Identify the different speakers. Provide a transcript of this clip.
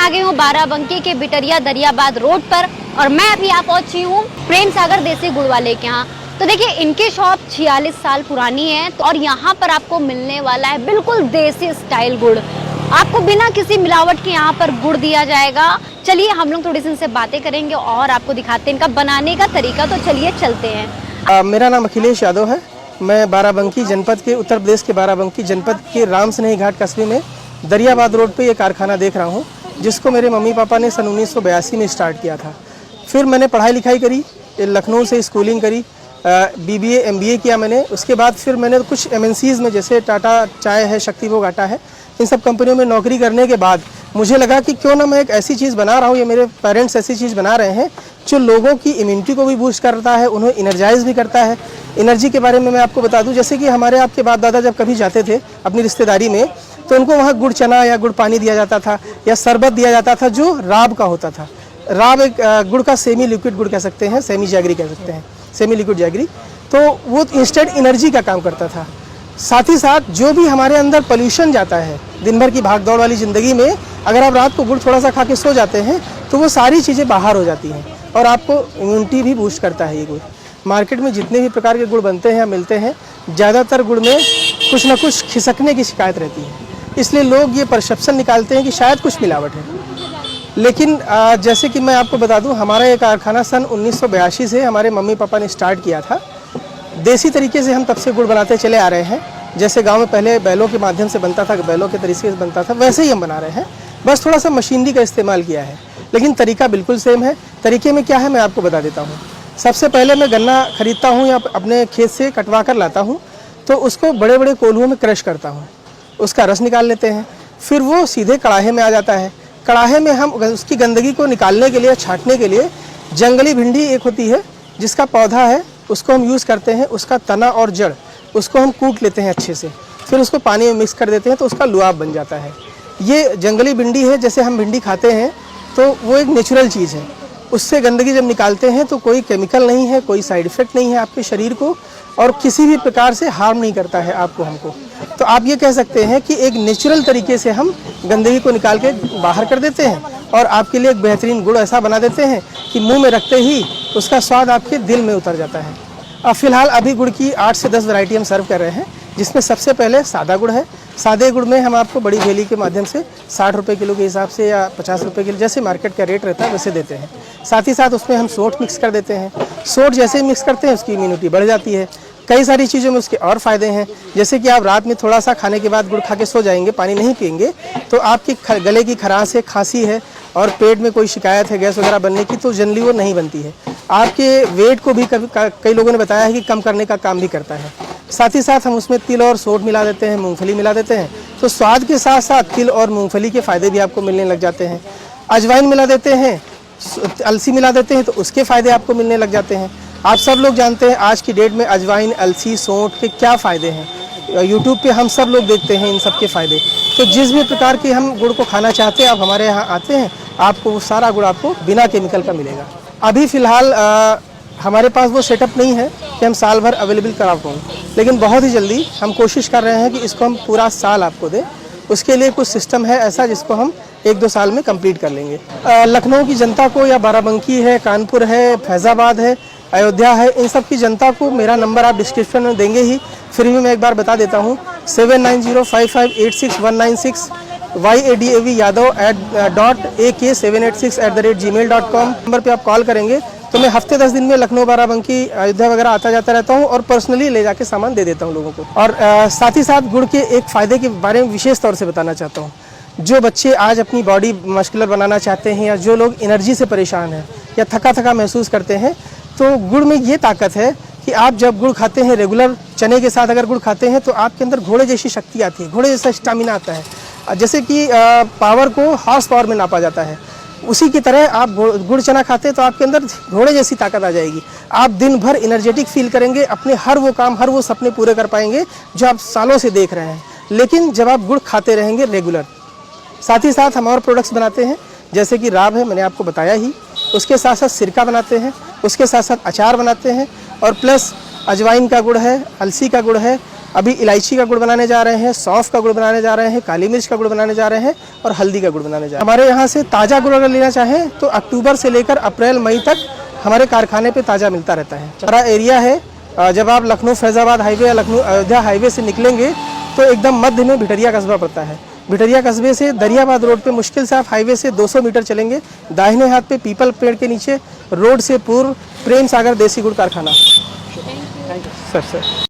Speaker 1: आ गई हूँ बाराबंकी के बिटरिया दरियाबाद रोड पर और मैं अभी यहाँ पहुंची हूँ प्रेम सागर देसी गुड़ वाले के यहाँ। तो देखिए इनकी शॉप 46 साल पुरानी है और यहाँ पर आपको मिलने वाला है बिल्कुल देसी स्टाइल गुड़। आपको बिना किसी मिलावट के यहाँ पर गुड़ दिया जाएगा। चलिए हम लोग थोड़ी सी इनसे बातें करेंगे और आपको दिखाते हैं इनका बनाने का तरीका। तो चलिए चलते हैं।
Speaker 2: मेरा नाम अखिलेश यादव है। मैं बाराबंकी जनपद के उत्तर प्रदेश के बाराबंकी जनपद के राम स्नेही घाट कस्बे में दरियाबाद रोड पे ये कारखाना देख रहा हूँ, जिसको मेरे मम्मी पापा ने सन 1982 में स्टार्ट किया था। फिर मैंने पढ़ाई लिखाई करी, लखनऊ से स्कूलिंग करी, BBA MBA किया मैंने। उसके बाद फिर मैंने कुछ MNCs में जैसे टाटा चाय है, शक्तिभोग आटा है, इन सब कंपनियों में नौकरी करने के बाद मुझे लगा कि क्यों ना मैं एक ऐसी चीज़ बना रहा हूँ, ये मेरे पेरेंट्स ऐसी चीज़ बना रहे हैं जो लोगों की इम्यूनिटी को भी बूस्ट करता है, उन्हें इनर्जाइज भी करता है। एनर्जी के बारे में मैं आपको बता दूं, जैसे कि हमारे आपके बाप दादा जब कभी जाते थे अपनी रिश्तेदारी में तो उनको वहाँ गुड़ चना या गुड़ पानी दिया जाता था या शरबत दिया जाता था जो राब का होता था। राब एक गुड़ का सेमी लिक्विड गुड़ कह सकते हैं, सेमी जैगरी कह सकते हैं, सेमी लिक्विड जैगरी। तो वो इंस्टेंट एनर्जी का काम करता था। साथ ही साथ जो भी हमारे अंदर पोल्यूशन जाता है दिन भर की भाग दौड़ वाली ज़िंदगी में, अगर आप रात को गुड़ थोड़ा सा खा के सो जाते हैं तो वो सारी चीज़ें बाहर हो जाती हैं और आपको इम्यूनिटी भी बूस्ट करता है ये गुड़। मार्केट में जितने भी प्रकार के गुड़ बनते हैं या मिलते हैं, ज़्यादातर गुड़ में कुछ ना कुछ खिसकने की शिकायत रहती है, इसलिए लोग ये परसेप्शन निकालते हैं कि शायद कुछ मिलावट है। लेकिन जैसे कि मैं आपको बता दूं, हमारा ये कारखाना सन 1982 से हमारे मम्मी पापा ने स्टार्ट किया था। देसी तरीके से हम तब से गुड़ बनाते चले आ रहे हैं। जैसे गाँव में पहले बैलों के माध्यम से बनता था, बैलों के तरीके से बनता था, वैसे ही हम बना रहे हैं। बस थोड़ा सा मशीनरी का इस्तेमाल किया है, लेकिन तरीका बिल्कुल सेम है। तरीके में क्या है मैं आपको बता देता हूँ। सबसे पहले मैं गन्ना खरीदता हूँ या अपने खेत से कटवा कर लाता हूँ, तो उसको बड़े बड़े कोल्हुओं में क्रश करता हूँ, उसका रस निकाल लेते हैं। फिर वो सीधे कड़ाहे में आ जाता है। कड़ाहे में हम उसकी गंदगी को निकालने के लिए, छांटने के लिए जंगली भिंडी एक होती है जिसका पौधा है, उसको हम यूज़ करते हैं। उसका तना और जड़ उसको हम कूट लेते हैं अच्छे से, फिर उसको पानी में मिक्स कर देते हैं तो उसका लुआब बन जाता है। ये जंगली भिंडी है। जैसे हम भिंडी खाते हैं तो वो एक नेचुरल चीज़ है। उससे गंदगी जब निकालते हैं तो कोई केमिकल नहीं है, कोई साइड इफ़ेक्ट नहीं है आपके शरीर को, और किसी भी प्रकार से हार्म नहीं करता है आपको, हमको। तो आप ये कह सकते हैं कि एक नेचुरल तरीके से हम गंदगी को निकाल के बाहर कर देते हैं और आपके लिए एक बेहतरीन गुड़ ऐसा बना देते हैं कि मुंह में रखते ही उसका स्वाद आपके दिल में उतर जाता है। अब फ़िलहाल अभी गुड़ की 8 से 10 वैरायटी हम सर्व कर रहे हैं, जिसमें सबसे पहले सादा गुड़ है। सादे गुड़ में हम आपको बड़ी थैली के माध्यम से 60 रुपये किलो के हिसाब से या 50 रुपये किलो, जैसे मार्केट का रेट रहता है वैसे देते हैं। साथ ही साथ उसमें हम सोंठ मिक्स कर देते हैं। सोंठ जैसे ही मिक्स करते हैं उसकी इम्यूनिटी बढ़ जाती है। कई सारी चीज़ों में उसके और फ़ायदे हैं, जैसे कि आप रात में थोड़ा सा खाने के बाद गुड़ खा के सो जाएंगे, पानी नहीं पिएंगे, तो आपकी गले की खराश है, खांसी है और पेट में कोई शिकायत है गैस वगैरह बनने की, तो जनरली वो नहीं बनती है। आपके वेट को भी कई लोगों ने बताया है कि कम करने का काम भी करता है। साथ ही साथ हम उसमें तिल और सोंठ मिला देते हैं, मूंगफली मिला देते हैं, तो स्वाद के साथ साथ तिल और मूंगफली के फ़ायदे भी आपको मिलने लग जाते हैं। अजवाइन मिला देते हैं, अलसी मिला देते हैं, तो उसके फ़ायदे आपको मिलने लग जाते हैं। आप सब लोग जानते हैं आज की डेट में अजवाइन, अलसी, सोंठ के क्या फ़ायदे हैं। यूट्यूब पे हम सब लोग देखते हैं इन सब के फ़ायदे। तो जिस भी प्रकार के हम गुड़ को खाना चाहते हैं, आप हमारे यहाँ आते हैं, आपको वो सारा गुड़ आपको बिना केमिकल का मिलेगा। अभी फ़िलहाल हमारे पास वो सेटअप नहीं है कि हम साल भर अवेलेबल करा पाऊँ, लेकिन बहुत ही जल्दी हम कोशिश कर रहे हैं कि इसको हम पूरा साल आपको दें। उसके लिए कुछ सिस्टम है ऐसा जिसको हम 1-2 साल में कंप्लीट कर लेंगे। लखनऊ की जनता को या बाराबंकी है, कानपुर है, फैज़ाबाद है, अयोध्या है, इन सब की जनता को मेरा नंबर आप डिस्क्रिप्शन में देंगे ही, फिर भी मैं एक बार बता देता हूँ 7905586196 yadavyadov@ak786@gmail.com नंबर पे आप कॉल करेंगे तो मैं हफ्ते 10 दिन में लखनऊ, बाराबंकी, अयोध्या वगैरह आता जाता रहता हूँ और पर्सनली ले जाके सामान दे देता हूँ लोगों को। और साथ ही साथ गुड़ के एक फ़ायदे के बारे में विशेष तौर से बताना चाहता हूँ। जो बच्चे आज अपनी बॉडी मस्कुलर बनाना चाहते हैं या जो लोग एनर्जी से परेशान हैं या थका थका महसूस करते हैं, तो गुड़ में ये ताकत है कि आप जब गुड़ खाते हैं, रेगुलर चने के साथ अगर गुड़ खाते हैं, तो आपके अंदर घोड़े जैसी शक्ति आती है, घोड़े जैसा स्टामिना आता है। जैसे कि पावर को हॉर्स पावर में नापा जाता है, उसी की तरह आप गुड़ चना खाते हैं तो आपके अंदर घोड़े जैसी ताकत आ जाएगी। आप दिन भर एनर्जेटिक फील करेंगे, अपने हर वो काम, हर वो सपने पूरे कर पाएंगे जो आप सालों से देख रहे हैं, लेकिन जब आप गुड़ खाते रहेंगे रेगुलर। साथ ही साथ हम और प्रोडक्ट्स बनाते हैं, जैसे कि राब है, मैंने आपको बताया ही, उसके साथ साथ सिरका बनाते हैं, उसके साथ साथ अचार बनाते हैं, और प्लस अजवाइन का गुड़ है, अलसी का गुड़ है, अभी इलायची का गुड़ बनाने जा रहे हैं, सौंफ का गुड़ बनाने जा रहे हैं, काली मिर्च का गुड़ बनाने जा रहे हैं और हल्दी का गुड़ बनाने जा रहे हैं। हमारे यहाँ से ताज़ा गुड़ अगर लेना चाहें तो अक्टूबर से लेकर अप्रैल मई तक हमारे कारखाने पे ताज़ा मिलता रहता है। हमारा एरिया है, जब आप लखनऊ फैज़ाबाद हाईवे या लखनऊ अयोध्या हाईवे से निकलेंगे तो एकदम मध्य में भिटरिया कस्बा पड़ता है। भिटरिया कस्बे से दरियाबाद रोड पे मुश्किल से आप हाईवे से 200 मीटर चलेंगे, दाहिने हाथ पे पीपल पेड़ के नीचे रोड से पूर्व प्रेम सागर देसी गुड़ कारखाना। Thank you sir.